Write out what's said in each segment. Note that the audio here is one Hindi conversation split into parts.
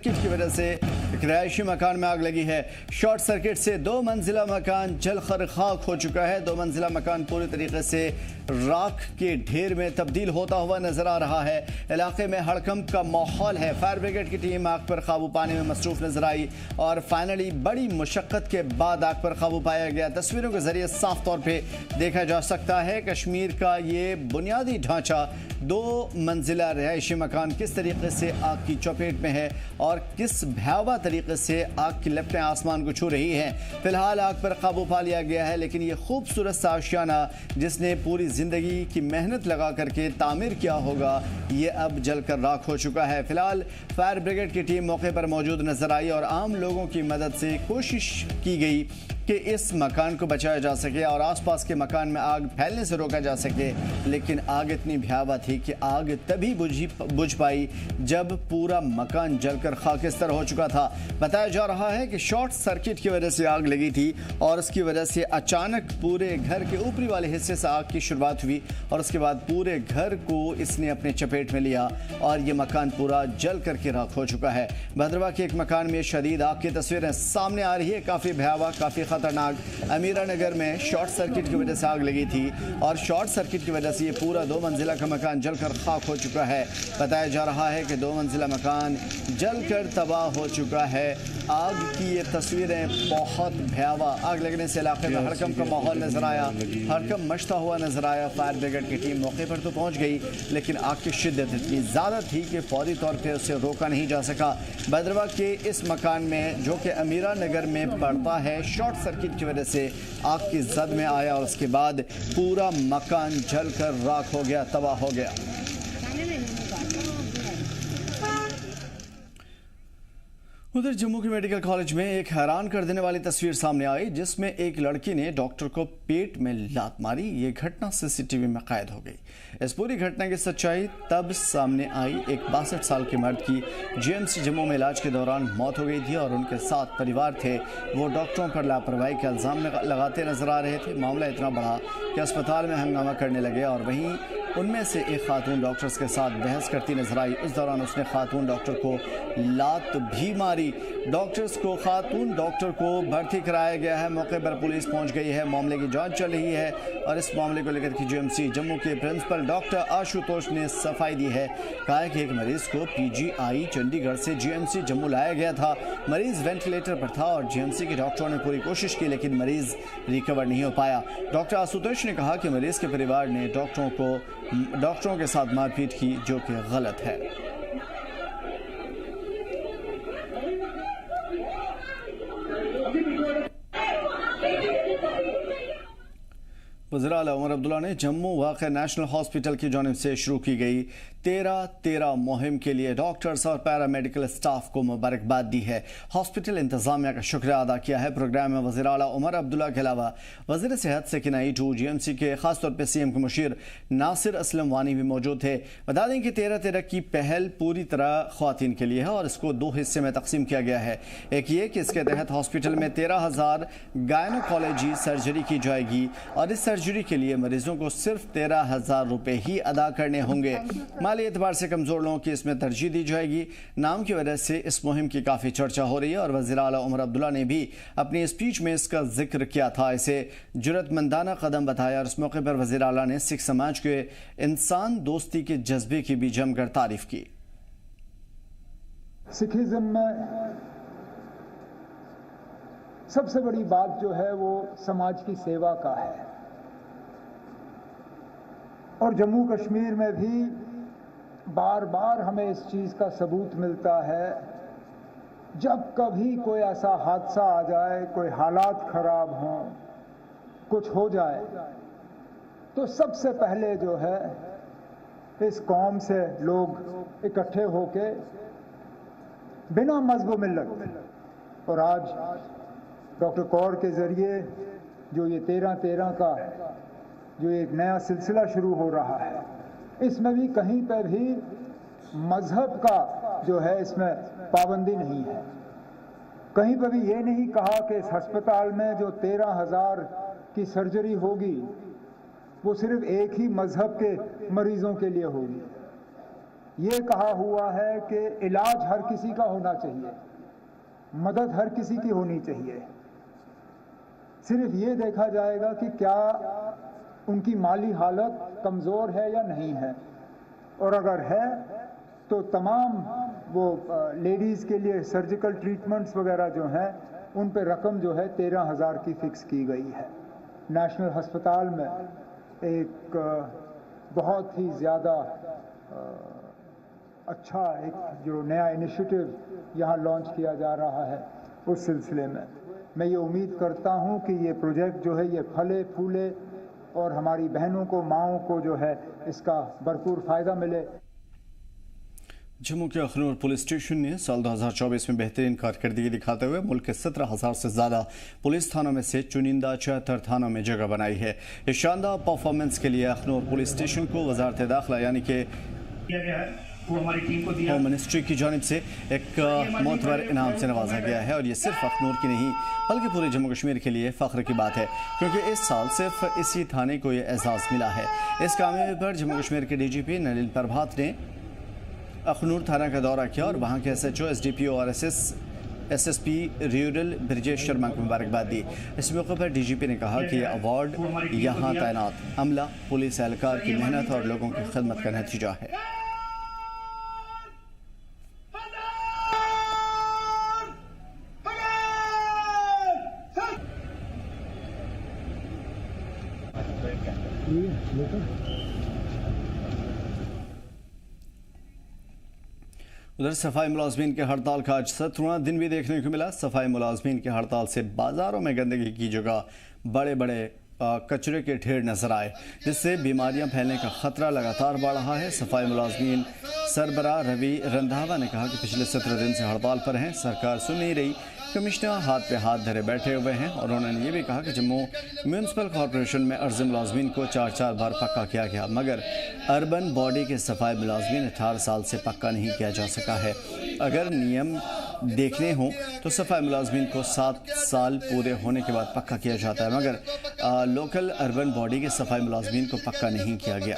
की वजह से एक रिहायशी मकान में आग लगी है। शॉर्ट सर्किट से 2 मंजिला मकान जलकर खाक हो चुका है। 2 मंजिला मकान पूरी तरीके से राख के ढेर में तब्दील होता हुआ नजर आ रहा है। इलाके में हड़कंप का माहौल है। फायर ब्रिगेड की टीम आग पर काबू पाने में मसरूफ नजर आई और फाइनली बड़ी मुशक्कत के बाद आग पर काबू पाया गया। तस्वीरों के जरिए साफ तौर पर देखा जा सकता है कश्मीर का ये बुनियादी ढांचा 2 मंजिला रिहायशी मकान किस तरीके से आग की चपेट में है और किस भयावह तरीके से आग की लपटें आसमान को छू रही हैं। फिलहाल आग पर काबू पा लिया गया है, लेकिन ये खूबसूरत सा आशियाना जिसने पूरी जिंदगी की मेहनत लगा करके तामीर किया होगा, ये अब जलकर राख हो चुका है। फिलहाल फायर ब्रिगेड की टीम मौके पर मौजूद नजर आई और आम लोगों की मदद से कोशिश की गई कि इस मकान को बचाया जा सके और आसपास के मकान में आग फैलने से रोका जा सके। लेकिन आग इतनी भयावह थी कि आग तभी बुझ पाई जब पूरा मकान जलकर खाकिस्तर हो चुका था। बताया जा रहा है कि शॉर्ट सर्किट की वजह से आग लगी थी और उसकी वजह से अचानक पूरे घर के ऊपरी वाले हिस्से से आग की शुरुआत हुई और उसके बाद पूरे घर को इसने अपने चपेट में लिया और ये मकान पूरा जल करके राख हो चुका है। भद्रवाह के एक मकान में शदीद आग की तस्वीरें सामने आ रही है, काफ़ी भयावह, काफ़ी खतरनाक। अमीरा नगर में शॉर्ट सर्किट की वजह से आग लगी थी और शॉर्ट सर्किट की वजह से ये पूरा 2 मंजिला का मकान जलकर खाक हो चुका है। बताया जा रहा है कि 2 मंजिला मकान जलकर तबाह हो चुका है। आग की ये तस्वीरें बहुत भयावह। आग लगने से इलाके में हड़कंप का माहौल नजर आया, हड़कंप मचता हुआ नजर आया। फायर ब्रिगेड की टीम मौके पर तो पहुंच गई, लेकिन आग की शिद्दत इतनी ज़्यादा थी कि फौरी तौर पर उसे रोका नहीं जा सका। भद्रवाह के इस मकान में, जो कि अमीरा नगर में पड़ता है, शॉर्ट सर्किट की वजह से आग की जद में आया और उसके बाद पूरा मकान जलकर राख हो गया, तबाह हो गया। उधर जम्मू के मेडिकल कॉलेज में एक हैरान कर देने वाली तस्वीर सामने आई, जिसमें एक लड़की ने डॉक्टर को पेट में लात मारी। ये घटना सीसीटीवी में कैद हो गई। इस पूरी घटना की सच्चाई तब सामने आई। एक 62 साल के मर्द की जीएमसी जम्मू में इलाज के दौरान मौत हो गई थी और उनके साथ परिवार थे। वो डॉक्टरों पर लापरवाही के इल्ज़ाम लगाते नजर आ रहे थे। मामला इतना बढ़ा कि अस्पताल में हंगामा करने लगे और वहीं उनमें से एक खातून डॉक्टर्स के साथ बहस करती नजर आई। उस दौरान उसने खातून डॉक्टर को लात भी मारी। खातून डॉक्टर को भर्ती कराया गया है। मौके पर पुलिस पहुंच गई है। मामले की जांच चल रही है और इस मामले को लेकर जीएमसी जम्मू के प्रिंसिपल डॉक्टर आशुतोष ने सफाई दी है। कहा कि एक मरीज को पीजीआई चंडीगढ़ से जीएमसी जम्मू लाया गया था। मरीज वेंटिलेटर पर था और जीएमसी के डॉक्टरों ने पूरी कोशिश की, लेकिन मरीज रिकवर नहीं हो पाया। डॉक्टर आशुतोष ने कहा कि मरीज के परिवार ने डॉक्टरों के साथ मारपीट की, जो कि गलत है। वज़ीर आला उमर अब्दुल्ला ने जम्मू वाक़ नेशनल हॉस्पिटल की जानिब से शुरू की गई 13-13 मुहिम के लिए डॉक्टर्स और पैरामेडिकल स्टाफ को मुबारकबाद दी है। हॉस्पिटल इंतजामिया का शुक्रिया अदा किया है। प्रोग्राम में वज़ीर आला उमर अब्दुल्ला के अलावा वज़ीर सेहत सकीना ईटू, जीएमसी के खासतौर पर सीएम के मुशीर नासिर असलम वानी भी मौजूद थे। बता दें कि 13-13 की पहल पूरी तरह ख्वातीन के लिए है और इसको 2 हिस्से में तकसीम किया गया है। एक ये कि इसके तहत हॉस्पिटल में 13,000 गायनोकोलॉजी सर्जरी की जाएगी और इस सर्जरी के लिए मरीजों को सिर्फ 13,000 रुपए ही अदा करने होंगे। माली एतबार से कमजोर लोगों की इसमें तरजीह दी जाएगी। नाम की वजह से इस मुहिम की काफ़ी चर्चा हो रही है और वज़ीर आला उमर अब्दुल्ला ने भी अपनी स्पीच में इसका जिक्र किया था। इसे जुर्रतमंदाना कदम बताया और इस मौके पर वज़ीर आला ने सिख समाज के इंसान दोस्ती के जज्बे की भी जमकर तारीफ की। सिखिज्म में सबसे बड़ी बात जो है वो समाज की सेवा का है और जम्मू कश्मीर में भी बार बार हमें इस चीज़ का सबूत मिलता है। जब कभी कोई ऐसा हादसा आ जाए, कोई हालात खराब हों, कुछ हो जाए, तो सबसे पहले जो है इस कौम से लोग इकट्ठे होके बिना मज़हब मिल्लत और आज डॉक्टर कौर के ज़रिए जो ये 13-13 का जो एक नया सिलसिला शुरू हो रहा है, इसमें भी कहीं पर भी मजहब का जो है इसमें पाबंदी नहीं है। कहीं पर भी ये नहीं कहा कि इस अस्पताल में जो 13,000 की सर्जरी होगी वो सिर्फ एक ही मजहब के मरीजों के लिए होगी। ये कहा हुआ है कि इलाज हर किसी का होना चाहिए, मदद हर किसी की होनी चाहिए। सिर्फ ये देखा जाएगा कि क्या उनकी माली हालत कमज़ोर है या नहीं है, और अगर है तो तमाम वो लेडीज़ के लिए सर्जिकल ट्रीटमेंट्स वगैरह जो हैं उन पे रकम जो है 13,000 की फ़िक्स की गई है। नेशनल हस्पताल में एक बहुत ही ज़्यादा अच्छा एक जो नया इनिशिएटिव यहाँ लॉन्च किया जा रहा है, उस सिलसिले में मैं ये उम्मीद करता हूँ कि ये प्रोजेक्ट जो है ये फले फूले और हमारी बहनों को, माओं को जो है इसका भरपूर फ़ायदा मिले। जम्मू के अखनूर पुलिस स्टेशन ने साल 2024 में बेहतरीन कारकर्दगी दिखाते हुए मुल्क के 17,000 से ज़्यादा पुलिस थानों में से चुनिंदा 74 थानों में जगह बनाई है। इस शानदार परफॉर्मेंस के लिए अखनूर पुलिस स्टेशन को वजारत दाखिला यानी कि होम मिनिस्ट्री की जानिब से एक मोतबर इनाम से नवाजा गया है, और ये सिर्फ अखनूर की नहीं बल्कि पूरे जम्मू कश्मीर के लिए फ़ख्र की बात है, क्योंकि इस साल सिर्फ इसी थाने को ये एजाज़ मिला है। इस कामयाबी पर जम्मू कश्मीर के DGP नलिन प्रभात ने अखनूर थाना का दौरा किया और वहाँ के SHO, SDPO और SSP रूरल ब्रिजेश शर्मा को मुबारकबाद दी। इस मौके पर DGP ने कहा कि यह अवार्ड यहाँ तैनात अमला, पुलिस एहलकार की मेहनत और लोगों की खिदमत का नतीजा है। उधर सफाई मुलाजमीन के हड़ताल का आज 17वां दिन भी देखने को मिला। सफाई मुलाजमीन की हड़ताल से बाजारों में गंदगी की जगह बड़े बड़े कचरे के ढेर नजर आए, जिससे बीमारियां फैलने का खतरा लगातार बढ़ रहा है। सफाई मुलाजमीन सरबराह रवि रंधावा ने कहा कि पिछले 17 दिन से हड़ताल पर हैं, सरकार सुन नहीं रही, कमिश्नर हाथ पे हाथ धरे बैठे हुए हैं। और उन्होंने ये भी कहा कि जम्मू म्यूनसिपल कॉरपोरेशन में अर्ज़ मुलाजमीन को 4-4 बार पक्का किया गया, मगर अर्बन बॉडी के सफाई मुलाजमीन 18 साल से पक्का नहीं किया जा सका है। अगर नियम देखने हों तो सफाई मुलाजमीन को 7 साल पूरे होने के बाद पक्का किया जाता है, मगर लोकल अर्बन बॉडी के सफाई मुलाजमीन को पक्का नहीं किया गया।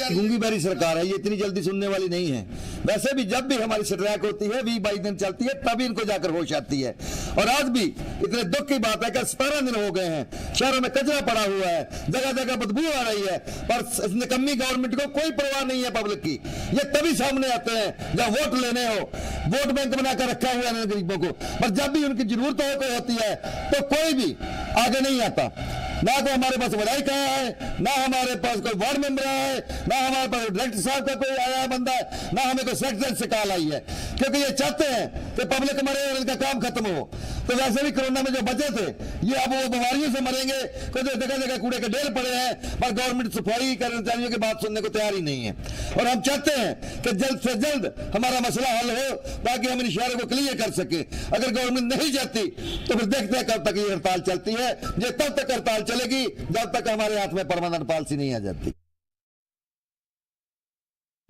गूंगी बैरी सरकार है, ये इतनी जल्दी सुनने वाली नहीं है। वैसे भी जब भी हमारी स्ट्राइक होती है 20-22 दिन चलती है, तभी इनको जाकर होश आती है। और आज भी इतने दुख की बात है कि 17 दिन हो गए हैं, शहरों में कचरा पड़ा हुआ है, जगह जगह बदबू आ रही है, पर इस निकम्मी गवर्नमेंट को कोई परवाह नहीं है पब्लिक की। ये तभी सामने आते हैं जब वोट लेने हो, वोट बैंक बनाकर रखा हुआ है गरीबों को, पर जब भी उनकी जरूरत होती है तो कोई भी आगे नहीं आता। ना तो हमारे पास विधायक आया है, ना हमारे पास कोई वार्ड मेंबर आया है, ना हमारे पास डायरेक्टर साहब का कोई आया है बंदा है, ना हमें कोई सेक्रेटरी से कॉल आई है, क्योंकि ये चाहते हैं कि पब्लिक मरे और इनका काम खत्म हो। तो वैसे भी कोरोना में जो बचे थे ये अब वो बीमारियों से मरेंगे, कोई जगह जगह कूड़े के ढेर पड़े हैं, पर गवर्नमेंट सफाई कर्मचारियों की बात सुनने को तैयार ही नहीं है। और हम चाहते हैं कि जल्द से जल्द हमारा मसला हल हो ताकि हम इन शहरों को क्लियर कर सके। अगर गवर्नमेंट नहीं चाहती तो फिर देखते हैं कब तक ये हड़ताल चलती है। ये तब तक हड़ताल चलेगी जब तक हमारे हाथ में परमानेंट पॉलिसी नहीं आ जाती।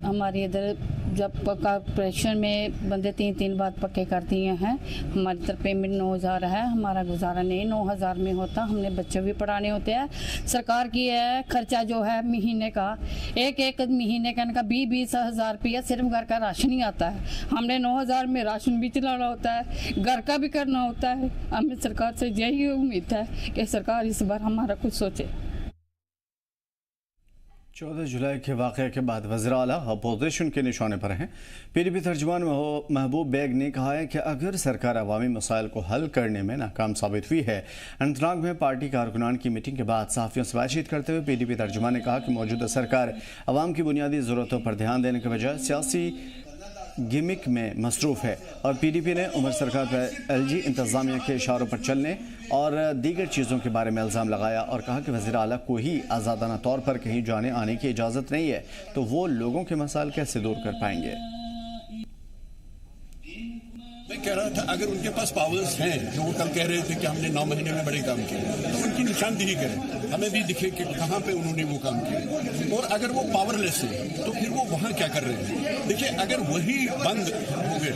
हमारे इधर जब कॉर्पोरेशन में बंदे 3-3 बार पक्के कर दिए हैं, हमारी तरफ पेमेंट 9,000 है, हमारा गुजारा नहीं 9,000 में होता, हमने बच्चे भी पढ़ाने होते हैं। सरकार की है खर्चा जो है महीने का, एक महीने का इनका 20-20 हज़ार रुपया सिर्फ घर का राशन ही आता है। हमने 9,000 में राशन भी चलाना होता है, घर का भी करना होता है। हमें सरकार से यही उम्मीद है कि सरकार इस बार हमारा कुछ सोचे। 14 जुलाई के वाक़े के बाद वज़ीर आला अपोजिशन के निशाने पर हैं। PDP तर्जुमान महबूब बेग ने कहा है कि अगर सरकार अवामी मसाइल को हल करने में नाकाम साबित हुई है। अनंतनाग में पार्टी कारकुनान की मीटिंग के बाद सहाफ़ियों से बातचीत करते हुए PDP तर्जुमान ने कहा कि मौजूदा सरकार अवाम की बुनियादी ज़रूरतों पर ध्यान देने के बजाय सियासी गिमिक में मसरूफ़ है। और PDP ने उमर सरकार पर LG इंतज़ामिया के इशारों पर चलने और दीगर चीज़ों के बारे में इल्ज़ाम लगाया और कहा कि वज़ीर आला को ही आज़ादाना तौर पर कहीं जाने आने की इजाज़त नहीं है, तो वो लोगों के मसाइल कैसे दूर कर पाएंगे। मैं कह रहा था अगर उनके पास पावर्स हैं, जो वो कल कह रहे थे कि हमने 9 महीने में बड़े काम किए, तो उनकी निशानदेही करें, हमें भी दिखे कि कहाँ पे उन्होंने वो काम किए। और अगर वो पावरलेस है तो फिर वो वहाँ क्या कर रहे हैं? देखिए, अगर वही बंद हो गए,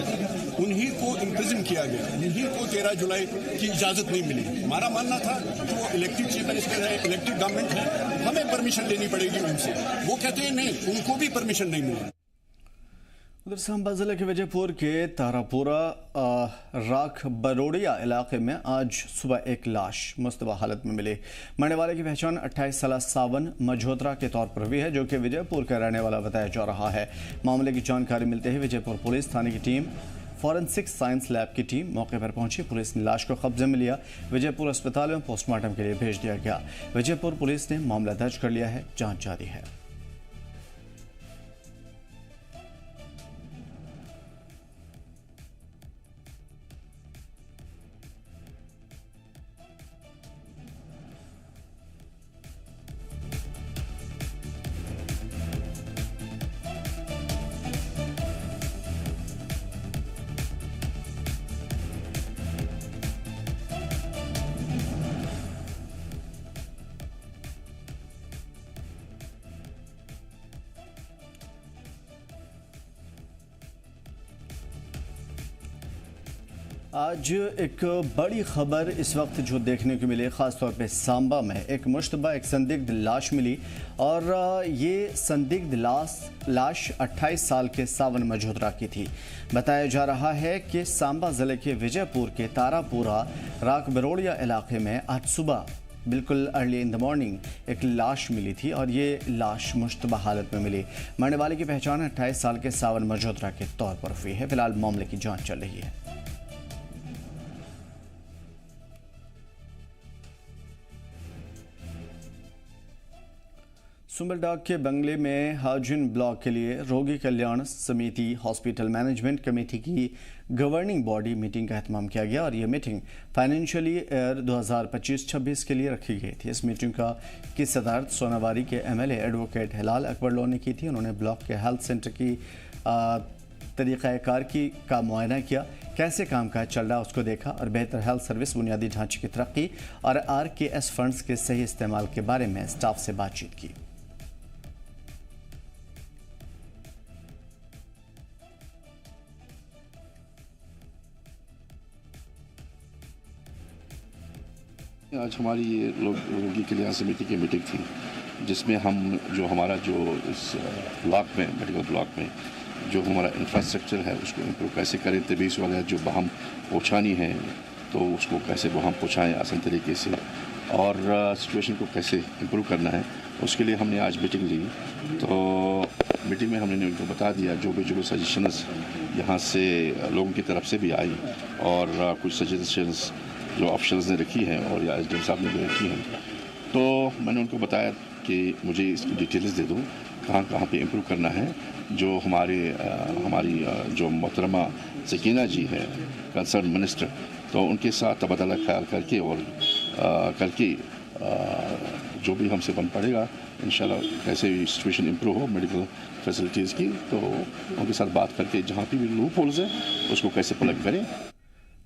उन्हीं को इम्प्रिजन किया गया, उन्हीं को 13 जुलाई की इजाजत नहीं मिली। हमारा मानना था कि वो इलेक्टेड चीफ मिनिस्टर है, इलेक्टेड गवर्नमेंट है, हमें परमिशन लेनी पड़ेगी उनसे। वो कहते हैं नहीं, उनको भी परमिशन नहीं मिली। उधर सांबा जिले के विजयपुर के तारापुरा राख बरोड़िया इलाके में आज सुबह एक लाश मुस्तबा हालत में मिली। मरने वाले की पहचान 28 साला सावन मजहोत्रा के तौर पर हुई है, जो कि विजयपुर का रहने वाला बताया जा रहा है। मामले की जानकारी मिलते ही विजयपुर पुलिस थाने की टीम, फॉरेंसिक साइंस लैब की टीम मौके पर पहुंची। पुलिस ने लाश को कब्जे में लिया, विजयपुर अस्पताल में पोस्टमार्टम के लिए भेज दिया गया। विजयपुर पुलिस ने मामला दर्ज कर लिया है, जांच जारी है। आज एक बड़ी खबर इस वक्त जो देखने को मिली, ख़ासतौर पे सांबा में एक मुश्तबा एक संदिग्ध लाश मिली और ये संदिग्ध लाश 28 साल के सावन मजहोत्रा की थी। बताया जा रहा है कि सांबा ज़िले के विजयपुर के तारापुरा राख बरोड़िया इलाके में आज सुबह बिल्कुल अर्ली इन द मॉर्निंग एक लाश मिली थी और ये लाश मुश्तबा हालत में मिली। मरने वाले की पहचान 28 साल के सावन मजहोत्रा के तौर पर हुई है। फिलहाल मामले की जाँच चल रही है। सुंबलडाग के बंगले में हाजिन ब्लॉक के लिए रोगी कल्याण समिति हॉस्पिटल मैनेजमेंट कमेटी की गवर्निंग बॉडी मीटिंग का एहतमाम किया गया और ये मीटिंग फाइनेंशियली ईयर 2025-26 के लिए रखी गई थी। इस मीटिंग की सदारत सोनावारी के एमएलए एडवोकेट हिलाल अकबर लो ने की थी। उन्होंने ब्लॉक के हेल्थ सेंटर की तरीक़ाकार का मुआयना किया, कैसे कामकाज चल रहा है उसको देखा और बेहतर हेल्थ सर्विस, बुनियादी ढांचे की तरक्की और RKS फंड्स के सही इस्तेमाल के बारे में स्टाफ से बातचीत की। आज हमारी ये रोगी कल्याण समिति की मीटिंग थी, जिसमें हम हमारा इस ब्लॉक में, मेडिकल ब्लॉक में जो हमारा इंफ्रास्ट्रक्चर है उसको इम्प्रूव कैसे करें, तबीज वाले जो बहम पहुँचानी है तो उसको कैसे बहम पहुँचाएँ आसान तरीके से और सिचुएशन को कैसे इम्प्रूव करना है, उसके लिए हमने आज मीटिंग ली। तो मीटिंग में हमने उनको बता दिया जो भी सजेशंस यहाँ से लोगों की तरफ से भी आई और कुछ सजेशंस जो ऑप्शंस ने रखी हैं और या एसडीएम साहब ने भी रखी हैं। तो मैंने उनको बताया कि मुझे इसकी डिटेल्स दे दो, कहाँ पे इम्प्रूव करना है। जो हमारी जो मोहतरमा सकीना जी है कंसर्न मिनिस्टर, तो उनके साथ तबादला ख्याल करके और करके जो भी हमसे बन पड़ेगा इंशाल्लाह कैसे भी सिचुएशन इम्प्रूव हो मेडिकल फैसिलिटीज़ की, तो उनके साथ बात करके जहाँ पे भी लूप होल्स है उसको कैसे प्लग करें।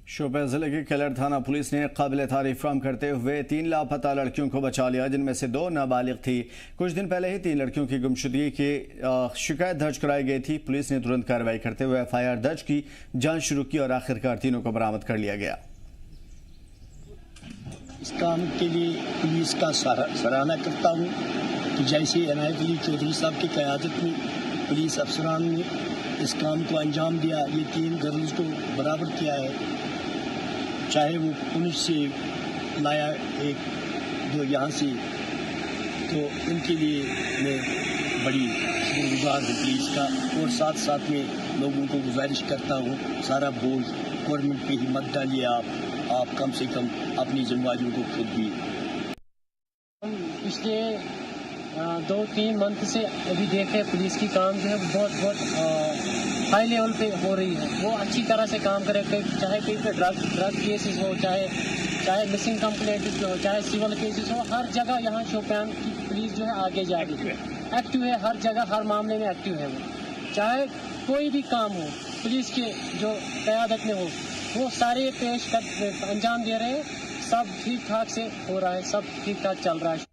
शोपियां जिले की केलर थाना पुलिस ने काबिल तारीफ काम करते हुए 3 लापता लड़कियों को बचा लिया, जिनमें से 2 नाबालिग थी। कुछ दिन पहले ही 3 लड़कियों की गुमशुदगी की शिकायत दर्ज कराई गई थी। पुलिस ने तुरंत कार्रवाई करते हुए FIR दर्ज की, जांच शुरू की और आखिरकार तीनों को बरामद कर लिया गया। इस काम के लिए पुलिस का सराहना करता हूँ कि जैसे इनायत अली चौधरी साहब की क़यादत में पुलिस अफसरान ने इस काम को अंजाम दिया, ये 3 गर्ल्स को बराबर किया है। चाहे वो पुलिस से लाया एक जो यहाँ से, तो उनके लिए मैं बड़ी शुक्रगुजार हूँ पुलिस का। और साथ साथ में लोगों को गुजारिश करता हूँ, सारा बोझ गवर्नमेंट पे ही मत डालिए, आप कम से कम अपनी जिम्मेदारियों को खुद भी। पिछले 2-3 मंथ से अभी देख रहे पुलिस की काम जो है बहुत हाई लेवल पे हो रही है। वो अच्छी तरह से काम करे, चाहे कहीं पे ड्रग केसेस हो, चाहे मिसिंग कंप्लेंट हो, चाहे सिविल केसेस हो, हर जगह यहाँ शोपियान की पुलिस जो है आगे जा रही है, एक्टिव है, हर जगह हर मामले में एक्टिव है। वो चाहे कोई भी काम हो, पुलिस के जो क़यादत में हो वो सारे अंजाम दे रहे हैं। सब ठीक ठाक से हो रहा है, सब ठीक ठाक चल रहा है।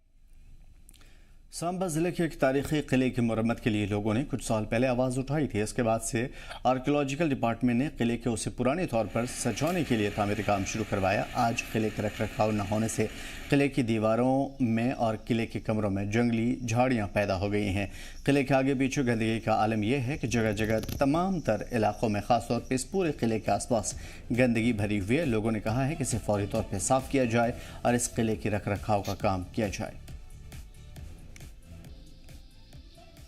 सांबा जिले के एक तारीखी किले की मरम्मत के लिए लोगों ने कुछ साल पहले आवाज़ उठाई थी। इसके बाद से आर्कियोलॉजिकल डिपार्टमेंट ने किले के उसे पुराने तौर पर सजाने के लिए तामीरी काम शुरू करवाया। आज किले के रख रखाव न होने से किले की दीवारों में और किले के कमरों में जंगली झाड़ियाँ पैदा हो गई हैं। किले के आगे पीछे गंदगी का आलम यह है कि जगह जगह तमाम तर इलाकों में ख़ासतौर पर इस पूरे किले के आसपास गंदगी भरी हुई है। लोगों ने कहा है कि इसे फौरी तौर पर साफ़ किया जाए और इस किले के रख रखाव का काम किया जाए।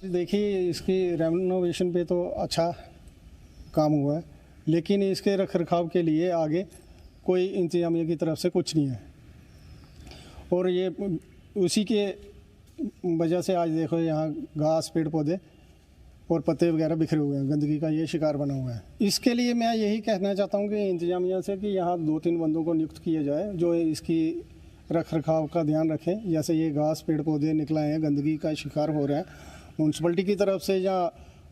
देखिए, इसकी रेनोवेशन पे तो अच्छा काम हुआ है, लेकिन इसके रख रखाव के लिए आगे कोई इंतजामिया की तरफ से कुछ नहीं है। और ये उसी के वजह से आज देखो यहाँ घास, पेड़ पौधे और पत्ते वगैरह बिखरे हुए हैं, गंदगी का ये शिकार बना हुआ है। इसके लिए मैं यही कहना चाहता हूँ कि इंतजामिया से कि यहाँ 2-3 बंदों को नियुक्त किया जाए जो इसकी रख रखाव का ध्यान रखें। जैसे ये घास, पेड़ पौधे निकला है, गंदगी का शिकार हो रहा है, म्यूनसिपलिटी की तरफ से या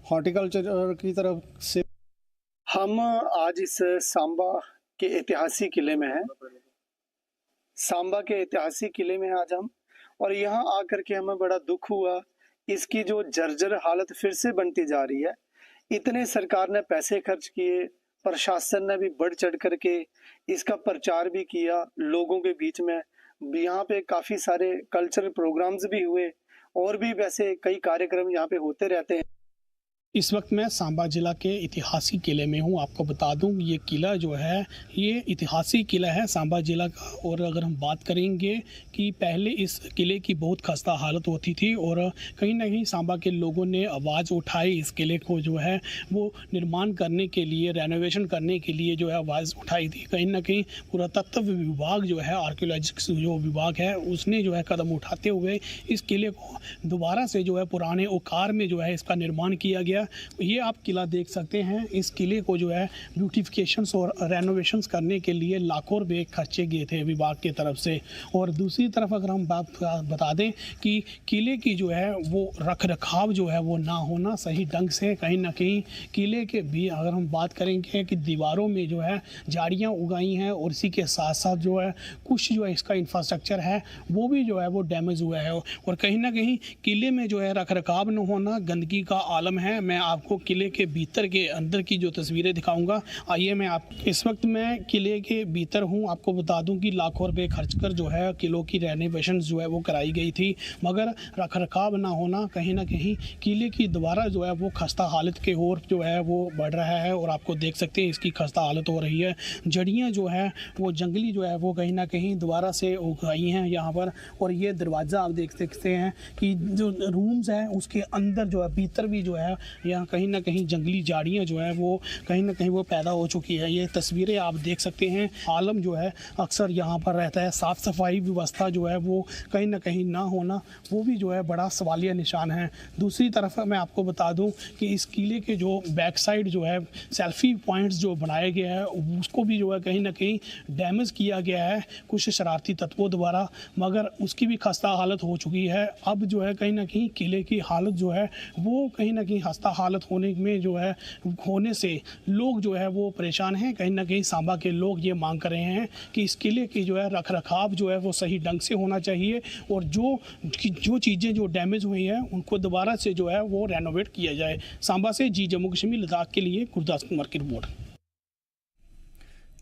हॉर्टिकल्चर की तरफ से। हम आज इस सांबा के ऐतिहासिक किले में हैं। सांबा के ऐतिहासिक किले में आज हम, और यहाँ आकर के हमें बड़ा दुख हुआ। इसकी जो जर्जर हालत फिर से बनती जा रही है। इतने सरकार ने पैसे खर्च किए, प्रशासन ने भी बढ़ चढ़ करके इसका प्रचार भी किया लोगों के बीच में। यहाँ पे काफ़ी सारे कल्चरल प्रोग्राम्स भी हुए और भी वैसे कई कार्यक्रम यहाँ पे होते रहते हैं। इस वक्त मैं सांबा जिला के ऐतिहासिक किले में हूँ। आपको बता दूँ ये किला जो है ये ऐतिहासिक किला है सांबा जिला का। और अगर हम बात करेंगे कि पहले इस किले की बहुत खस्ता हालत होती थी और कहीं ना कहीं सांबा के लोगों ने आवाज़ उठाई, इस किले को जो है वो निर्माण करने के लिए, रेनोवेशन करने के लिए जो है आवाज़ उठाई थी। कहीं ना कहीं पुरातत्व विभाग जो है, आर्कियोलॉजिक्स जो विभाग है, उसने जो है कदम उठाते हुए इस किले को दोबारा से जो है पुराने आकार में जो है इसका निर्माण किया गया। ये आप किला देख सकते हैं। इस किले को जो है ब्यूटिफिकेशंस और रेनोवेशंस करने के लिए लाखों रुपये खर्चे गए थे विभाग की तरफ से। और दूसरी तरफ अगर हम बात बता दें कि किले की जो है वो रख रखाव जो है वो ना होना सही ढंग से, कहीं ना कहीं किले के भी अगर हम बात करेंगे कि दीवारों में जो है झाड़ियाँ उगाई हैं और इसी के साथ साथ जो है कुछ जो है इसका इंफ्रास्ट्रक्चर है वो भी जो है वो डैमेज हुआ है। और कहीं ना कहीं किले में जो है रख रखाव न होना, गंदगी का आलम है। मैं आपको किले के भीतर के अंदर की जो तस्वीरें दिखाऊंगा। आइए मैं इस वक्त मैं किले के भीतर हूं। आपको बता दूं कि लाखों रुपए खर्च कर जो है किलों की रेनोवेशन जो है वो कराई गई थी, मगर रख रखाव ना होना कहीं ना कहीं किले की दोबारा जो है वो खस्ता हालत के ओर जो है वो बढ़ रहा है। और आपको देख सकते हैं इसकी खस्ता हालत हो रही है। जड़ियाँ जो है वो जंगली जो है वो कहीं ना कहीं दोबारा से उगाई हैं यहाँ पर। और ये दरवाज़ा आप देख सकते हैं कि जो रूम्स हैं उसके अंदर जो है भीतर भी जो है यहाँ कहीं ना कहीं जंगली झाड़ियाँ जो है वो कहीं ना कहीं वो पैदा हो चुकी है। ये तस्वीरें आप देख सकते हैं। आलम जो है अक्सर यहाँ पर रहता है। साफ़ सफाई व्यवस्था जो है वो कहीं ना कहीं ना होना वो भी जो है बड़ा सवालिया निशान है। दूसरी तरफ मैं आपको बता दूं कि इस किले के जो बैक साइड जो है सेल्फी पॉइंट्स जो बनाए गए हैं उसको भी जो है कहीं ना कहीं डैमेज किया गया है कुछ शरारती तत्वों द्वारा, मगर उसकी भी खस्ता हालत हो चुकी है। अब जो है कहीं ना कहीं किले की हालत जो है वो कहीं ना कहीं खस्ता हालत होने में जो है होने से लोग जो है वो परेशान हैं। कहीं ना कहीं सांबा के लोग ये मांग कर रहे हैं कि इस किले की जो है रख रखाव जो है वो सही ढंग से होना चाहिए और जो चीज़ें जो डैमेज हुई हैं उनको दोबारा से जो है वो रेनोवेट किया जाए। सांबा से जी जम्मू कश्मीर लद्दाख के लिए गुरदास कुमार की रिपोर्ट।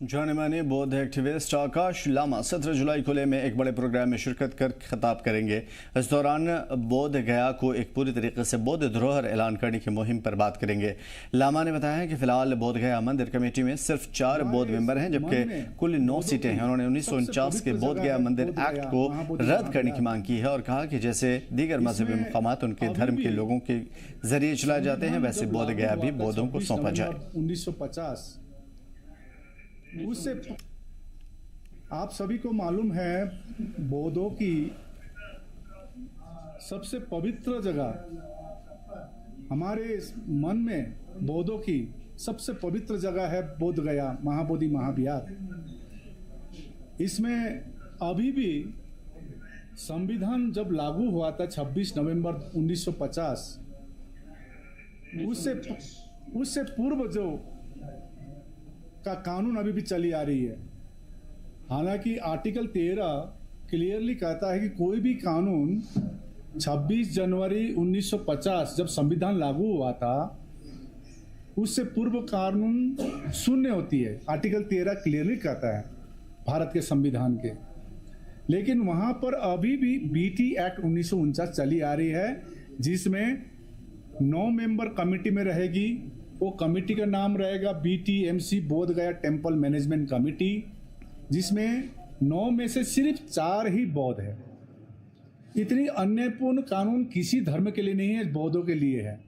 जाने माने बौद्ध एक्टिविस्ट आकाश लामा 17 जुलाई खुले में एक बड़े प्रोग्राम में शिरकत कर खिताब करेंगे। इस दौरान बौद्ध गया को एक पूरी तरीके से बौद्ध धरोहर ऐलान करने की मुहिम पर बात करेंगे। लामा ने बताया कि फिलहाल बौद्ध गया मंदिर कमेटी में सिर्फ 4 बौद्ध मेंबर हैं, जबकि कुल 9 सीटें हैं। उन्होंने 1949 के बौद्ध गया मंदिर एक्ट को रद्द करने की मांग की है और कहा कि जैसे दीगर मजहबी मकामात उनके धर्म के लोगों के जरिए चलाए जाते हैं, वैसे बौद्ध गया भी बौद्धों को सौंपा जाए। 1950 उससे आप सभी को मालूम है बौद्धों की सबसे पवित्र जगह, हमारे मन में बौद्धों की सबसे पवित्र जगह है बोध गया महाबोधि महाविहार। इसमें अभी भी संविधान जब लागू हुआ था 26 नवंबर 1950, उससे पूर्व जो का कानून अभी भी चली आ रही है। हालांकि आर्टिकल 13 क्लियरली कहता है कि कोई भी कानून 26 जनवरी 1950 जब संविधान लागू हुआ था उससे पूर्व कानून शून्य होती है। आर्टिकल 13 क्लियरली कहता है भारत के संविधान के। लेकिन वहां पर अभी भी बीटी एक्ट 1949 चली आ रही है, जिसमें 9 मेंबर कमेटी में रहेगी। वो कमेटी का नाम रहेगा BTMC बोध गया टेम्पल मैनेजमेंट कमेटी, जिसमें 9 में से सिर्फ 4 ही बौद्ध है। इतनी अन्यायपूर्ण कानून किसी धर्म के लिए नहीं है, बौद्धों के लिए है।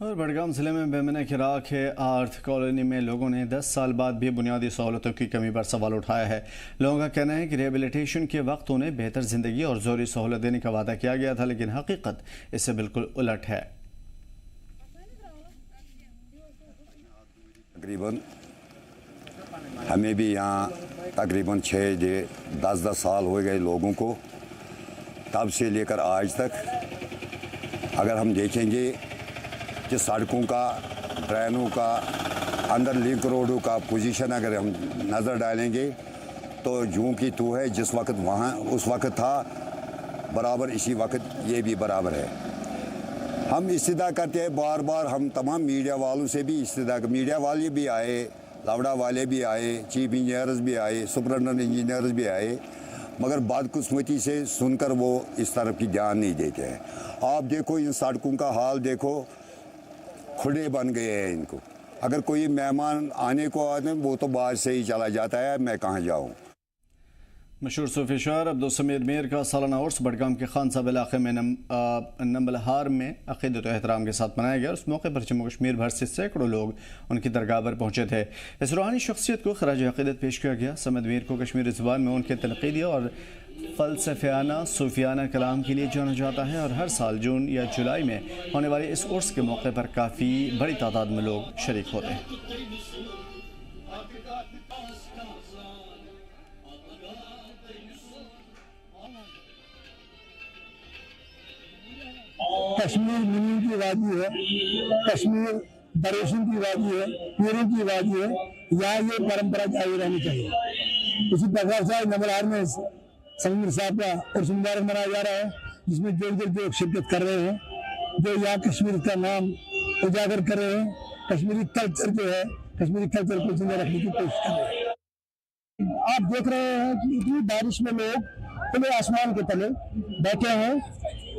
और बडगाम जिले में बेमना की राख है आर्थ कॉलोनी में लोगों ने 10 साल बाद भी बुनियादी सहूलतों की कमी पर सवाल उठाया है। लोगों का कहना है कि रिहेबिलिटेशन के वक्त उन्हें बेहतर जिंदगी और जोरी सहूलत देने का वादा किया गया था, लेकिन हकीकत इससे बिल्कुल उलट है। तकरीबन हमें भी यहाँ तकरीबन 6-10 साल हो गए लोगों को, तब से लेकर आज तक। अगर हम देखेंगे कि सड़कों का, ड्रेनों का, अंदर लिंक रोडों का पोजीशन अगर हम नज़र डालेंगे तो जूं की तू है। जिस वक्त वहाँ उस वक्त था बराबर इसी वक्त ये भी बराबर है। हम इस्तिदा करते हैं बार बार, हम तमाम मीडिया वालों से भी इस्तिदा, मीडिया वाले भी आए, लावड़ा वाले भी आए, चीफ इंजीनियर्स भी आए, सुपरिटेंडेंट इंजीनियर्स भी आए, मगर बदकिस्मती से सुनकर वो इस तरफ की ध्यान नहीं देते हैं। आप देखो इन सड़कों का हाल देखो, खुले बन गए हैं इनको। अगर कोई मेहमान आने को आते वो तो बाहर से ही चला जाता है, मैं कहाँ जाऊँ। मशहूर सूफी शायर अब्दुल समीद मीर का सालाना उर्स बडगाम के खान साहब इलाके में नंबलहार में अक़ीदत व एहतराम के साथ मनाया गया। उस मौके पर जम्मू कश्मीर भर से सैकड़ों लोग उनकी दरगाह पर पहुँचे थे। इस रूहानी शख्सियत को खराज अक़ीदत पेश किया गया। समीद मीर को कश्मीरी ज़ुबान में उनके तनक़ीदी और फ़लसफ़ियाना सूफियाना कलाम के लिए जाना जाता है और हर साल जून या जुलाई में होने वाले इस उर्स के मौके पर काफ़ी बड़ी तादाद में लोग शरीक होते हैं। कश्मीर मिनी की वादी है, कश्मीर दरेशन की वादी है, पीरों की वादी है। यहाँ ये परंपरा जारी रहनी चाहिए। इसी प्रकार से नंबलहार में समीर साहब का उर्स मुबारक मनाया जा रहा है, जिसमें जो शिरकत कर रहे हैं, जो यहाँ कश्मीर का नाम उजागर कर रहे हैं, कश्मीरी कल्चर जो है, कश्मीरी कल्चर को जिंदा रखने की कोशिश कर रहे हैं। आप देख रहे हैं कि इतनी बारिश में लोग खुले आसमान के तले बैठे हैं,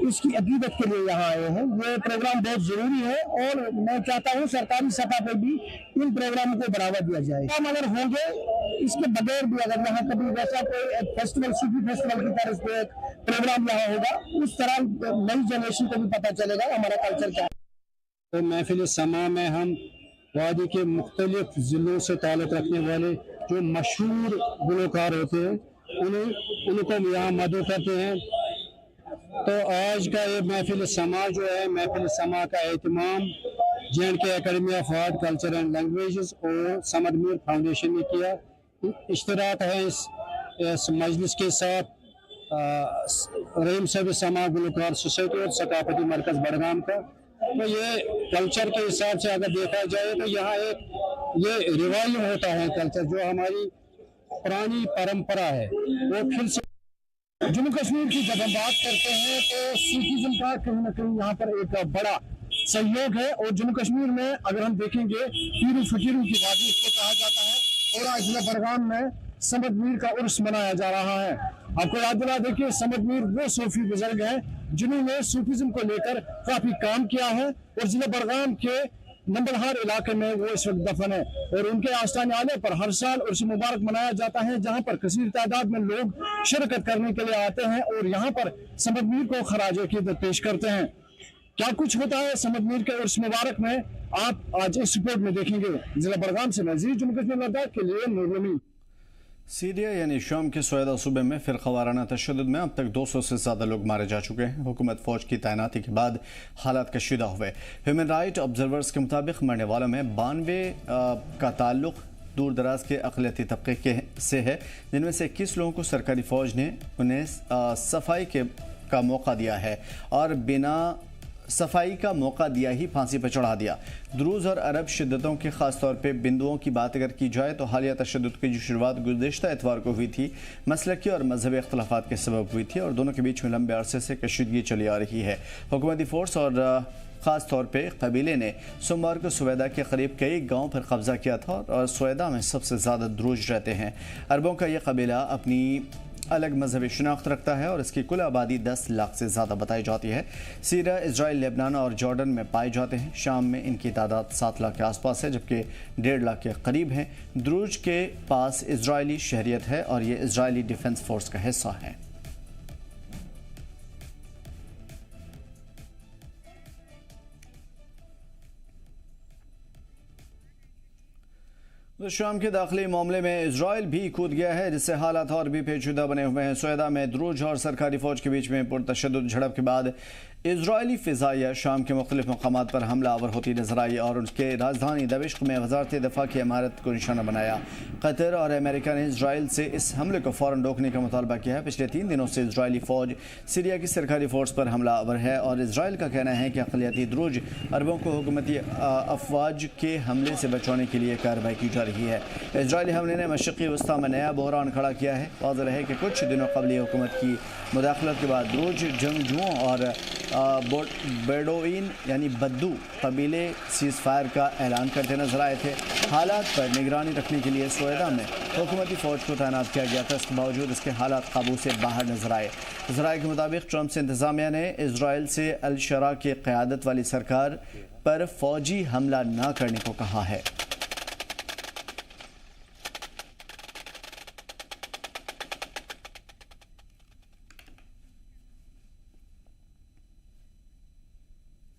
इसकी अकीदत के लिए यहाँ आए हैं। ये प्रोग्राम बहुत जरूरी है और मैं चाहता हूँ सरकारी सतह पर भी इन प्रोग्रामों को बढ़ावा दिया जाए। हम अगर होंगे, इसके बगैर भी अगर यहाँ कभी वैसा कोई फेस्टिवल, सूफी फेस्टिवल की तरह से एक प्रोग्राम यहाँ होगा, उस तरह नई जनरेशन को भी पता चलेगा हमारा कल्चर क्या है। तो महफिल समा में हम वादी के मुख्तलिफ ज़िलों से ताल्लुक़ रखने वाले जो मशहूर गुलकार होते हैं उनको यहाँ मदद करते हैं। तो आज का ये महफिल समा जो है, महफिल समा का एहतमाम JNK academy of art culture and languages और समद मीर फाउंडेशन ने किया। इश्तराक है इस मजलिस के साथ रहीम साहब समा गुलकार सोसाइटी और सकाफती मरकज़ बडगाम का। तो ये कल्चर के हिसाब से अगर देखा जाए तो यहाँ एक ये रिवाइव होता है कल्चर, जो हमारी पुरानी परंपरा है वो फिर से। जम्मू कश्मीर की जब हम बात करते हैं तो सूफीज़्म का कहीं ना कहीं यहाँ पर एक बड़ा सहयोग है। और जम्मू कश्मीर में अगर हम देखेंगे पीरू फकीरों की वादी इसको कहा जाता है, और आज जिला बडगाम में समद मीर का उर्स मनाया जा रहा है। आपको याद दिला देखिए, समद मीर वो सूफी बुजुर्ग हैं जिन्होंने सूफीज़्म को लेकर काफी काम किया है और जिला बडगाम के नंबलहार इलाके में वो इस वक्त दफन है। और उनके आस्थान आने पर हर साल उर्स मुबारक मनाया जाता है, जहाँ पर कसीर तादाद में लोग शिरकत करने के लिए आते हैं और यहाँ पर समद मीर को खराज अक़ीदत पेश करते हैं। क्या कुछ होता है समद मीर के उर्स मुबारक में, आप आज इस रिपोर्ट में देखेंगे। जिला बडगाम से नज़ीर, जम्मू कश्मीर लद्दाख के लिए नूर। सीरिया यानी शाम के सोयदा सूबे में फ़िरक़ावाराना तशद्दुद में अब तक 200 से ज़्यादा लोग मारे जा चुके हैं। हुकूमत फ़ौज की तैनाती के बाद हालात कशीदा हुए। ह्यूमन राइट ऑब्जर्वर्स के मुताबिक मरने वालों में 92 का ताल्लुक दूर दराज के अक़लियती तबके से है, जिनमें से 21 लोगों को सरकारी फ़ौज ने उन्हें सफाई का मौका दिया है और बिना सफाई का मौका दिया ही फांसी पर चढ़ा दिया। द्रूज और अरब शिद्दतों के खासतौर पर बिंदुओं की बात अगर की जाए तो हालिया तशद्दुद की जो शुरुआत गुज़िश्ता इतवार को हुई थी, मसलकी और मजहबी इख्तलाफात के सबब हुई थी और दोनों के बीच में लंबे अरसे से कशीदगी चली आ रही है। हुकूमती फोर्स और ख़ास तौर पे कबीले ने सोमवार को सुवेदा के करीब कई गांव पर कब्जा किया था और सुवेदा में सबसे ज़्यादा द्रूज रहते हैं। अरबों का यह कबीला अपनी अलग मजहबी शनाख्त रखता है और इसकी कुल आबादी 10 लाख से ज़्यादा बताई जाती है। सीरिया, इजराइल, लेबनान और जॉर्डन में पाए जाते हैं। शाम में इनकी तादाद 7 लाख के आसपास है, जबकि 1.5 लाख के करीब हैं। द्रूज के पास इजरायली शहरियत है और ये इजरायली डिफेंस फोर्स का हिस्सा है। तो शाम के दाखिली मामले में इजराइल भी कूद गया है, जिससे हालात और भी पेचीदा बने हुए हैं। सुवेदा में द्रूज और सरकारी फौज के बीच में पुरतशद्दुद झड़प के बाद इजरायली फ़िज़ाइया शाम के मुख्तलिफ मकामात पर हमला आवर होती नजर आई और उसके राजधानी दमिश्क में वजारत दफा की इमारत को निशाना बनाया। कतर और अमेरिका ने इजराइल से इस हमले को फ़ौरन रोकने का मुतालबा किया है। पिछले 3 दिनों से इजरायली फ़ौज सीरिया की सरकारी फ़ोर्स पर हमला आवर है और इजराइल का कहना है कि अक़लियती द्रूज अरबों को हुकूमती अफवाज के हमले से बचाने के लिए कार्रवाई की जा रही है। इजरायली हमले ने मशरक़ी वस्ता में नया बहरान खड़ा किया है। वाज़ेह है कि कुछ दिनों कबल हुकूमत की मुदाखलत के बाद द्रूज जंगजुओं और बेडोइन यानी बद्दू कबीले सीज़ फायर का ऐलान करते नजर आए थे। हालात पर निगरानी रखने के लिए सुवेदा में हुकूमती फ़ौज को तैनात किया गया था। इसके बावजूद इसके हालात काबू से बाहर नजर आए। ज़राए के मुताबिक ट्रंप से इंतज़ामिया ने इजराइल से अल शरा की क़यादत वाली सरकार पर फ़ौजी हमला न करने को कहा है।